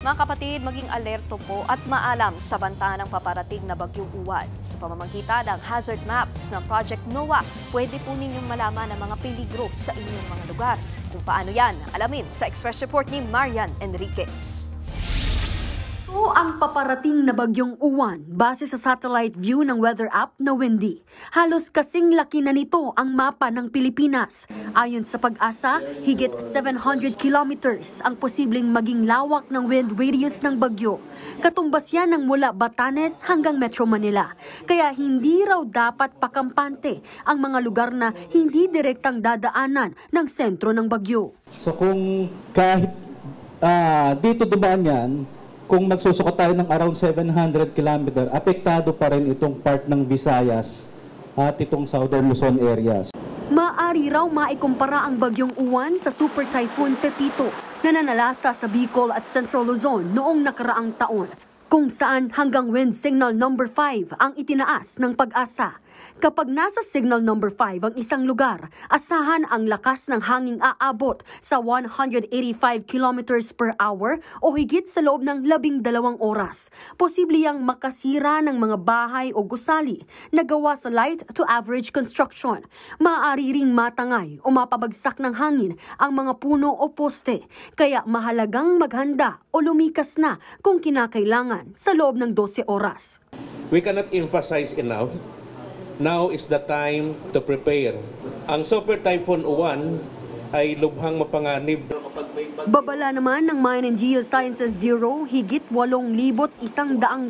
Mga kapatid, maging alerto po at maalam sa banta ng paparating na bagyong uwan. Sa pamamagitan ng hazard maps ng Project NOAA, pwede po ninyong malaman ang mga peligro sa inyong mga lugar. Kung paano yan, alamin sa Express Report ni Marian Enriquez. Ito ang paparating na bagyong uwan base sa satellite view ng weather app na Windy. Halos kasing laki na nito ang mapa ng Pilipinas. Ayon sa Pag-asa, higit 700 kilometers ang posibleng maging lawak ng wind radius ng bagyo. Katumbas yan ng mula Batanes hanggang Metro Manila. Kaya hindi raw dapat pakampante ang mga lugar na hindi direktang dadaanan ng sentro ng bagyo. So kung kahit dito dumaan yan, kung magsusukat tayo ng around 700 km, apektado pa rin itong part ng Visayas at itong Southern Luzon areas. Maaari raw maikumpara ang bagyong uwan sa Super Typhoon Pepito na nanalasa sa Bicol at Central Luzon noong nakaraang taon, kung saan hanggang wind signal number 5 ang itinaas ng Pag-asa. Kapag nasa signal number 5 ang isang lugar, asahan ang lakas ng hanging aabot sa 185 kilometers per hour o higit sa loob ng 12 oras. Posible yang makasira ng mga bahay o gusali na gawa sa light to average construction. Maaari ring matangay o mapabagsak ng hangin ang mga puno o poste, kaya mahalagang maghanda o lumikas na kung kinakailangan sa loob ng 12 oras. We cannot emphasize enough. Now is the time to prepare. Ang Super Typhoon Uwan ay lubhang mapanganib. Babala naman ng Mine and Geosciences Bureau, higit 8,100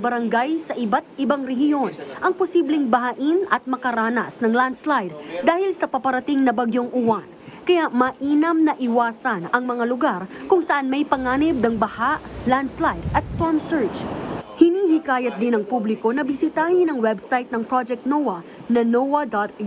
barangay sa iba't ibang rehiyon ang posibleng bahain at makaranas ng landslide dahil sa paparating na bagyong uwan. Kaya mainam na iwasan ang mga lugar kung saan may panganib ng baha, landslide at storm surge. Hinihikayat din ng publiko na bisitahin ang website ng Project NOAA na noaa.up.edu.ph.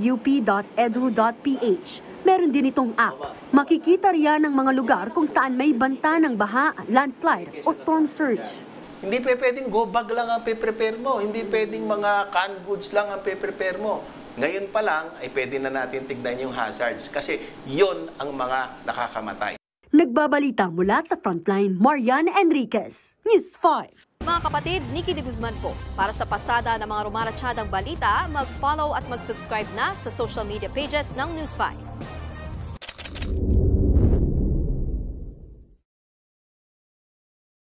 Meron din itong app. Makikita riyan ang mga lugar kung saan may banta ng baha, landslide o storm surge. Hindi pwedeng go bag lang ang pe-prepare mo. Hindi pwedeng mga canned goods lang ang pe-prepare mo. Ngayon pa lang ay pwede na natin tignan yung hazards kasi yon ang mga nakakamatay. Nagbabalita mula sa Frontline, Marian Enriquez, News 5. Mga kapatid, Nikki de Guzman po. Para sa pasada ng mga rumaratsyadang balita, mag-follow at mag-subscribe na sa social media pages ng News 5.